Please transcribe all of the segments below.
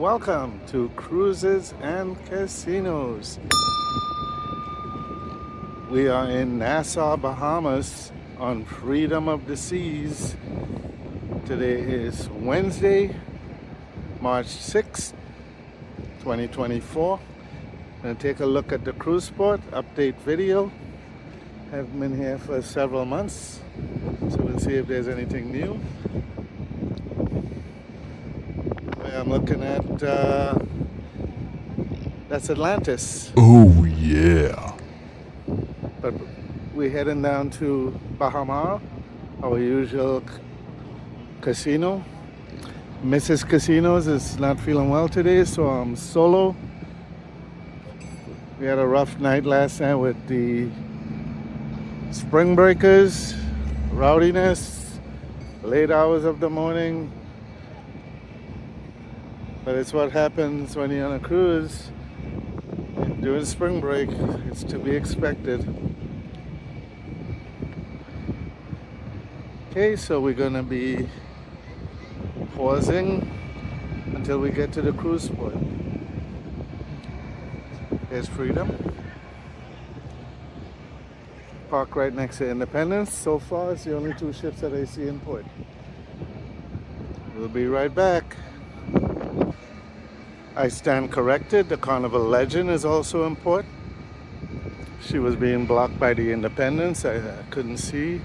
Welcome to Cruises and Casinos. We are in Nassau, Bahamas on Freedom of the Seas. Today is Wednesday, March 6th, 2024. Gonna take a look at the cruise port update video. Haven't been here for several months, so we'll see if there's anything new. I'm looking at, that's Atlantis. Oh yeah. But we're heading down to Bahamar, our usual casino. Mrs. Casinos is not feeling well today, so I'm solo. We had a rough night last night with the spring breakers, rowdiness, late hours of the morning. But it's what happens when you're on a cruise during spring break. It's to be expected. Okay, so we're gonna be pausing until we get to the cruise port. There's Freedom. Park right next to Independence. So far, it's the only two ships that I see in port. We'll be right back. I stand corrected. The Carnival Legend is also in port. She was being blocked by the Independence. I couldn't see.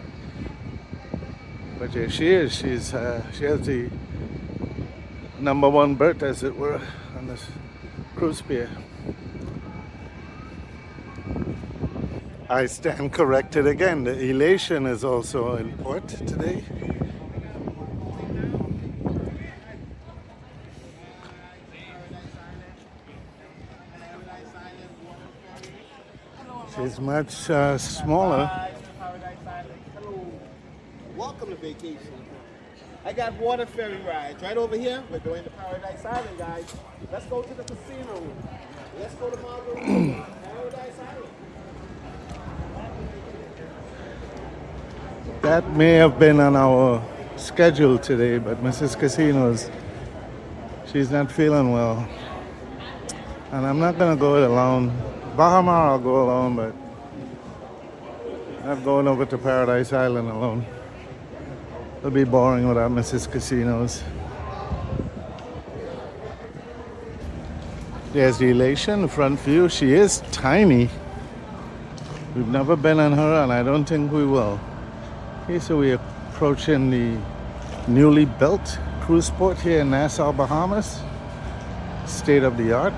But here she is. She has the #1 berth, as it were, on this cruise pier. I stand corrected again. The Elation is also in port today. She's much smaller. Welcome to vacation. I got water ferry rides right over here. We're going to Paradise Island, guys. Let's go to the casino. Let's go to Margarita. Paradise Island. That may have been on our schedule today, but Mrs. Casinos, she's not feeling well. And I'm not gonna go it alone. Bahamar, I'll go alone, but not going over to Paradise Island alone. It'll be boring without Mrs. Casinos. There's the Elation, the front view. She is tiny. We've never been on her, and I don't think we will. Okay, so we're approaching the newly built cruise port here in Nassau, Bahamas. State of the art.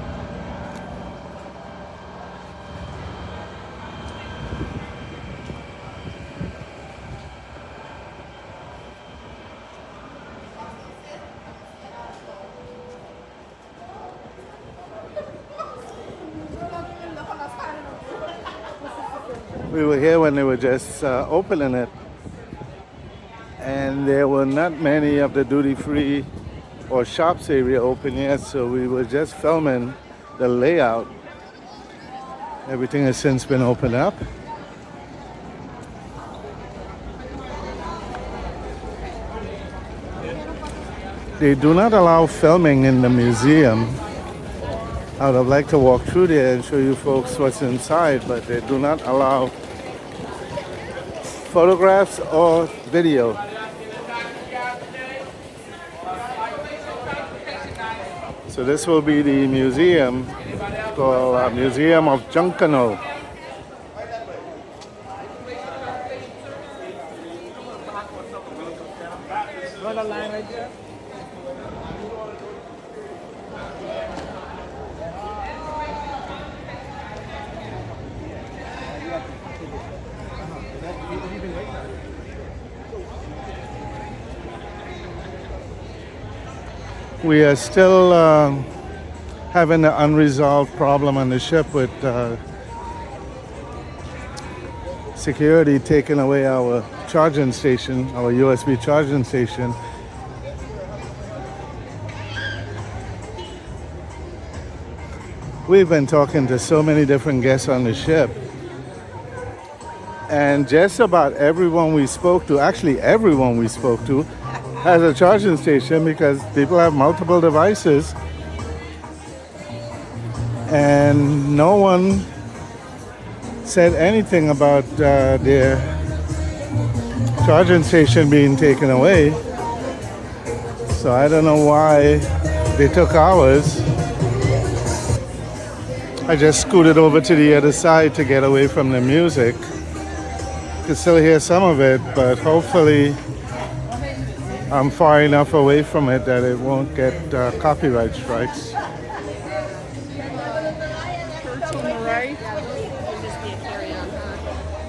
We were here when they were just opening it, and there were not many of the duty-free or shops area open yet, so we were just filming the layout. Everything has since been opened up. They do not allow filming in the museum. I would have liked to walk through there and show you folks what's inside, but they do not allow photographs or video. So this will be the museum called Museum of 𝐶𝐞𝐬. We are still having an unresolved problem on the ship with security taking away our charging station, our USB charging station. We've been talking to so many different guests on the ship, and just about everyone we spoke to, actually everyone we spoke to, has a charging station because people have multiple devices and no one said anything about their charging station being taken away. So I don't know why they took ours. I just scooted over to the other side to get away from the music. You can still hear some of it, but hopefully I'm far enough away from it that it won't get copyright strikes.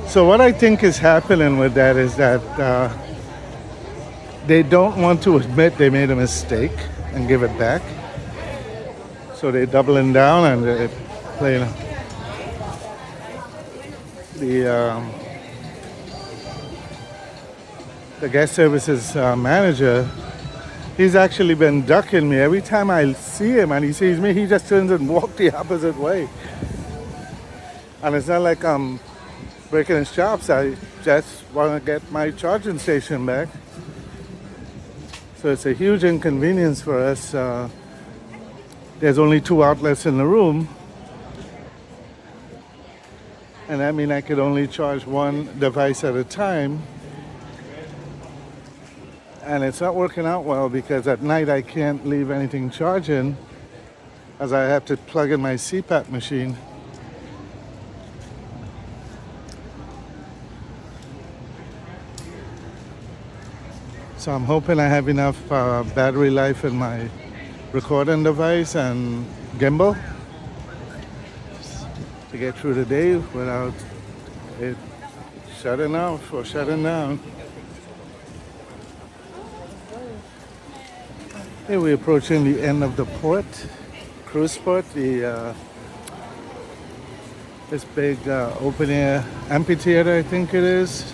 So what I think is happening with that is that they don't want to admit they made a mistake and give it back. So they're doubling down and they're playing the guest services manager. He's actually been ducking me. Every time I see him and he sees me, he just turns and walks the opposite way. And it's not like I'm breaking his chops. I just want to get my charging station back. So it's a huge inconvenience for us. There's only 2 outlets in the room. And that means I could only charge 1 device at a time. And it's not working out well because at night I can't leave anything charging as I have to plug in my CPAP machine. So I'm hoping I have enough battery life in my recording device and gimbal to get through the day without it shutting off or shutting down. Here we're approaching the end of the port, cruise port, this big open air amphitheater, I think it is.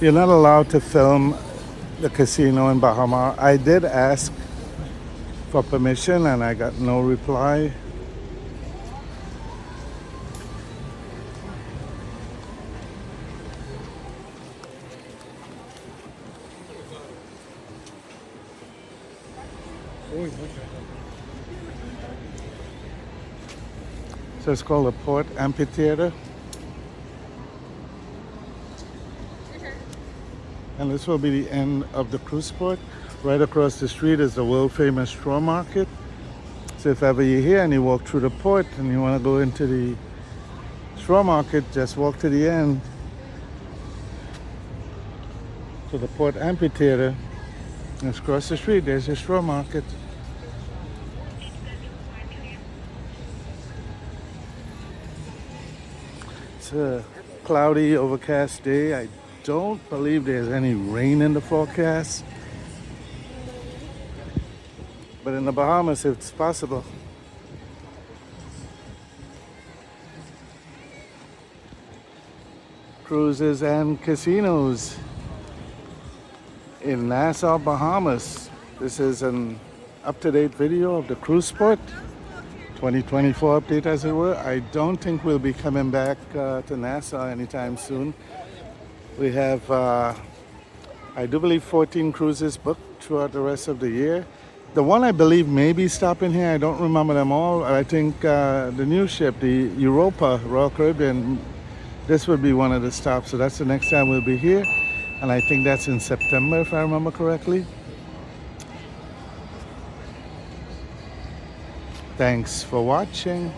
You're not allowed to film the casino in Bahama. I did ask for permission and I got no reply. So it's called a Port Amphitheater. And this will be the end of the cruise port. Right across the street is the world famous straw market. So if ever you're here and you walk through the port and you want to go into the straw market, just walk to the end to the Port Amphitheater. And it's across the street, there's your straw market. It's a cloudy, overcast day. I don't believe there's any rain in the forecast, but in the Bahamas it's possible. Cruises and casinos in Nassau, Bahamas. This is an up-to-date video of the cruise port, 2024 update as it were. I don't think we'll be coming back to Nassau anytime soon. We have, I do believe, 14 cruises booked throughout the rest of the year. The one I believe may be stopping here, I don't remember them all. I think the new ship, the Europa, Royal Caribbean, this would be one of the stops. So that's the next time we'll be here. And I think that's in September, if I remember correctly. Thanks for watching.